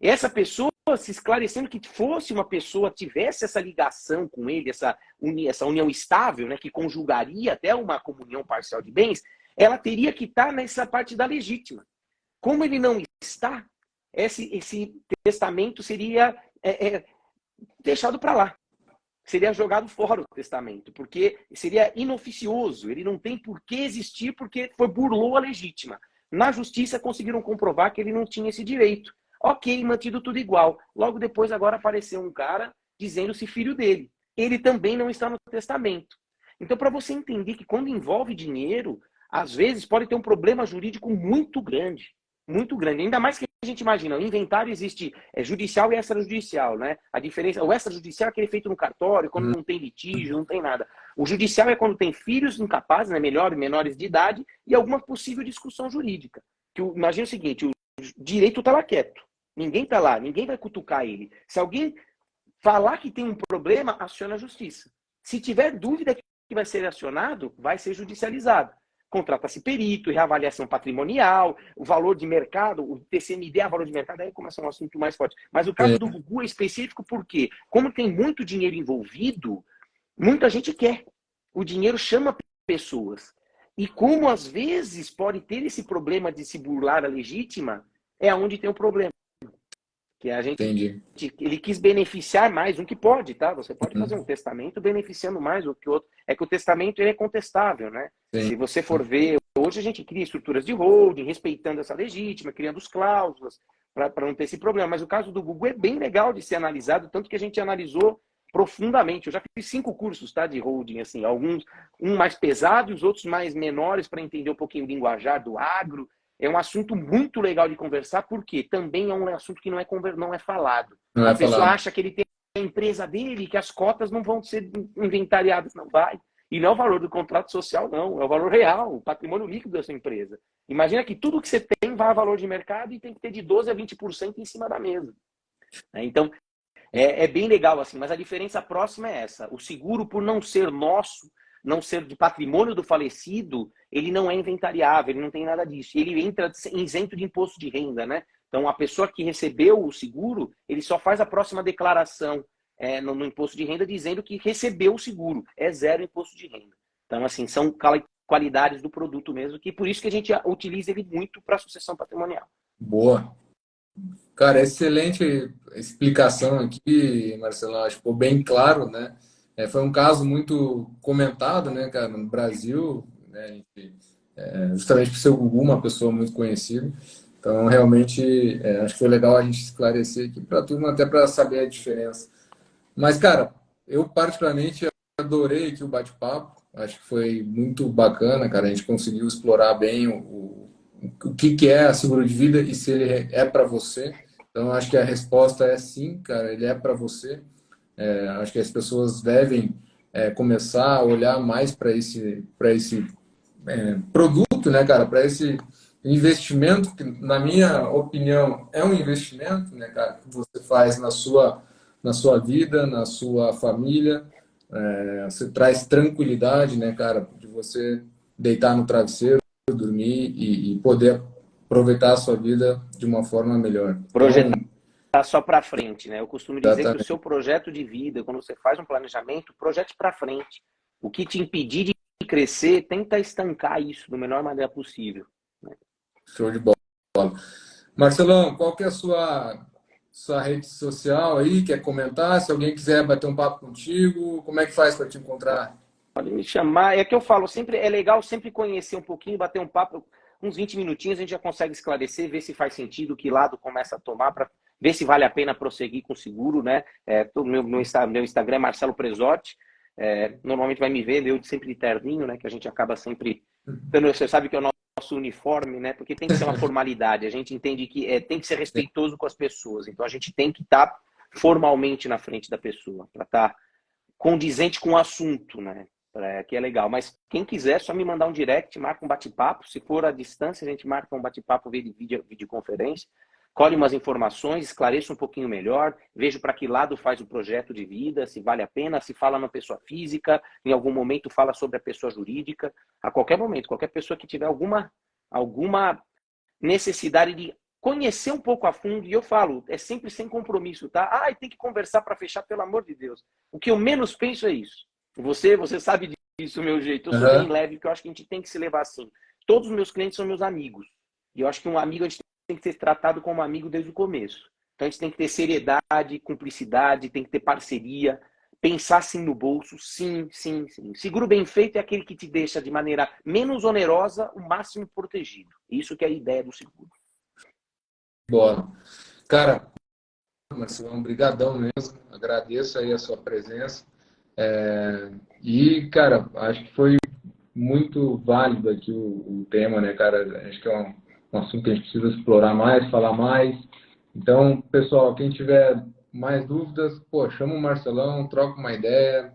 E essa pessoa se esclarecendo que fosse uma pessoa, tivesse essa ligação com ele, essa união estável, né, que conjugaria até uma comunhão parcial de bens, ela teria que estar nessa parte da legítima. Como ele não está, esse testamento seria deixado para lá. Seria jogado fora o testamento, porque seria inoficioso. Ele não tem por que existir, porque burlou a legítima. Na justiça conseguiram comprovar que ele não tinha esse direito. Ok, mantido tudo igual. Logo depois agora apareceu um cara dizendo-se filho dele. Ele também não está no testamento. Então, para você entender que quando envolve dinheiro, às vezes pode ter um problema jurídico muito grande. Muito grande. Ainda mais que a gente imagina, o inventário existe judicial e extrajudicial, né? A diferença, o extrajudicial é aquele feito no cartório, quando não tem litígio, não tem nada. O judicial é quando tem filhos incapazes, né, menores de idade, e alguma possível discussão jurídica. Imagina o seguinte, o direito está lá quieto. Ninguém está lá, ninguém vai cutucar ele. Se alguém falar que tem um problema, aciona a justiça. Se tiver dúvida que vai ser acionado, vai ser judicializado. Contrata-se perito, reavaliação patrimonial, o valor de mercado, o TCMD é valor de mercado, aí começa um assunto mais forte. Mas o caso do Gugu é específico porque, como tem muito dinheiro envolvido, muita gente quer. O dinheiro chama pessoas. E como às vezes pode ter esse problema de se burlar a legítima, é onde tem o problema. Que a gente, ele quis beneficiar mais, um que pode, tá? Você pode fazer um testamento beneficiando mais do que o outro. É que o testamento ele é contestável, né? Sim. Se você for ver, hoje a gente cria estruturas de holding, respeitando essa legítima, criando as cláusulas, para não ter esse problema. Mas o caso do Gugu é bem legal de ser analisado, tanto que a gente analisou profundamente. Eu já fiz 5 cursos, tá, de holding, assim, alguns mais pesados, os outros mais menores, para entender um pouquinho o linguajar do agro. É um assunto muito legal de conversar, porque também é um assunto que não é falado. A pessoa acha que ele tem a empresa dele, que as cotas não vão ser inventariadas. Não vai. E não é o valor do contrato social, não. É o valor real, o patrimônio líquido dessa empresa. Imagina que tudo que você tem vai a valor de mercado e tem que ter de 12% a 20% em cima da mesa. Então, é bem legal assim. Mas a diferença próxima é essa. O seguro, por não ser nosso, não ser de patrimônio do falecido, ele não é inventariável, ele não tem nada disso. Ele entra isento de imposto de renda, né? Então, a pessoa que recebeu o seguro, ele só faz a próxima declaração no imposto de renda dizendo que recebeu o seguro. É zero imposto de renda. Então, assim, são qualidades do produto mesmo, que por isso que a gente utiliza ele muito para sucessão patrimonial. Boa. Cara, excelente explicação aqui, Marcelão. Acho que ficou bem claro, né? Foi um caso muito comentado, né, cara, no Brasil, né, justamente por ser o Gugu, uma pessoa muito conhecida. Então, realmente, acho que foi legal a gente esclarecer aqui para a turma, até para saber a diferença. Mas, cara, eu particularmente adorei aqui o bate-papo. Acho que foi muito bacana, cara. A gente conseguiu explorar bem o que é a seguro de vida e se ele é para você. Então, acho que a resposta é sim, cara, ele é para você. Acho que as pessoas devem começar a olhar mais para esse produto, né, cara? Para esse investimento, que, na minha opinião, é um investimento, né, cara, que você faz na sua vida, na sua família. Você traz tranquilidade, né, cara, de você deitar no travesseiro, dormir e poder aproveitar a sua vida de uma forma melhor. Projetar só para frente, né? Eu costumo dizer Exatamente. que o seu projeto de vida, quando você faz um planejamento, projete para frente. O que te impedir de crescer, tenta estancar isso da melhor maneira possível. Né? Show de bola. Marcelão, qual que é a sua rede social aí? Quer comentar? Se alguém quiser bater um papo contigo, como é que faz para te encontrar? Pode me chamar. É que eu falo, sempre é legal sempre conhecer um pouquinho, bater um papo, uns 20 minutinhos, a gente já consegue esclarecer, ver se faz sentido, que lado começa a tomar, para ver se vale a pena prosseguir com o seguro, né? Meu Instagram é Marcelo Presotti. Normalmente vai me ver, eu sempre de terninho, né? Que a gente acaba sempre... Você sabe que é o nosso uniforme, né? Porque tem que ser uma formalidade. A gente entende que tem que ser respeitoso com as pessoas. Então a gente tem que estar formalmente na frente da pessoa, para estar condizente com o assunto, né? Que é legal. Mas quem quiser, é só me mandar um direct, marca um bate-papo. Se for à distância, a gente marca um bate-papo via videoconferência, colhe umas informações, esclareça um pouquinho melhor, vejo para que lado faz o projeto de vida, se vale a pena, se fala na pessoa física, em algum momento fala sobre a pessoa jurídica. A qualquer momento, qualquer pessoa que tiver alguma necessidade de conhecer um pouco a fundo, e eu falo, é sempre sem compromisso, tá? Ah, tem que conversar para fechar, pelo amor de Deus. O que eu menos penso é isso. Você sabe disso, meu jeito. Eu sou bem leve, porque eu acho que a gente tem que se levar assim. Todos os meus clientes são meus amigos. E eu acho que um amigo, a gente tem que ser tratado como amigo desde o começo. Então a gente tem que ter seriedade, cumplicidade, tem que ter parceria, pensar sim no bolso, sim, sim, sim. Seguro bem feito é aquele que te deixa de maneira menos onerosa, o máximo protegido. Isso que é a ideia do seguro. Boa. Cara, Marcelão, brigadão mesmo. Agradeço aí a sua presença. E, cara, acho que foi muito válido aqui o tema, né, cara? Acho que é um assunto que a gente precisa explorar mais, falar mais. Então, pessoal, quem tiver mais dúvidas, pô, chama o Marcelão, troca uma ideia,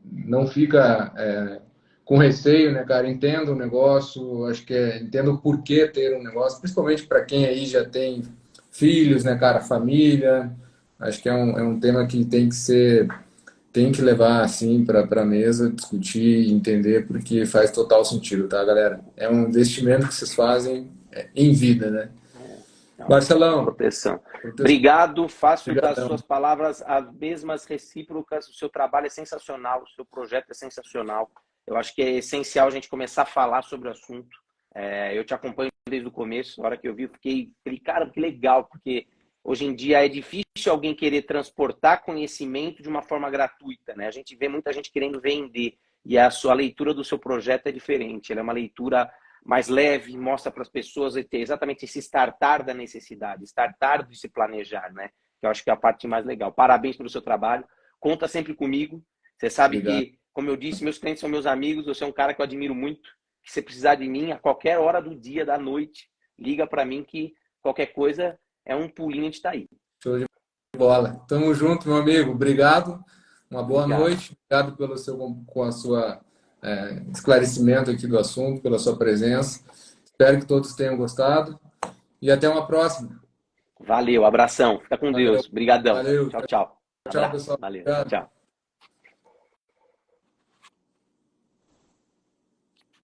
não fica com receio, né, cara? Entenda o negócio, acho que entenda o porquê ter um negócio, principalmente para quem aí já tem filhos, né, cara, família. Acho que é um tema que tem que levar assim para a mesa, discutir, entender, porque faz total sentido, tá, galera? É um investimento que vocês fazem em vida, né? Marcelão, Proteção. Obrigado, faço das obrigadão. suas palavras as mesmas recíprocas. O seu trabalho é sensacional, o seu projeto é sensacional. Eu acho que é essencial a gente começar a falar sobre o assunto. Eu te acompanho desde o começo. Na hora que eu vi, eu falei, cara, que legal, porque hoje em dia é difícil alguém querer transportar conhecimento de uma forma gratuita, né? A gente vê muita gente querendo vender, e a sua leitura do seu projeto é diferente. Ela é uma leitura mais leve, mostra para as pessoas ter exatamente esse startar da necessidade, startar de se planejar, né? Que eu acho que é a parte mais legal. Parabéns pelo seu trabalho. Conta sempre comigo. Você sabe Obrigado. que, como eu disse, meus clientes são meus amigos. Você é um cara que eu admiro muito. Se você precisar de mim, a qualquer hora do dia, da noite, liga para mim que qualquer coisa é um pulinho, a gente está aí. Show de bola. Tamo junto, meu amigo. Obrigado. Uma boa Obrigado. noite. Obrigado com a sua esclarecimento aqui do assunto, pela sua presença. Espero que todos tenham gostado e até uma próxima. Valeu, abração. Fica com Valeu. Deus. Obrigadão. Valeu. Tchau, tchau. Tchau, Abraço. pessoal. Valeu. Tchau, Obrigado. tchau.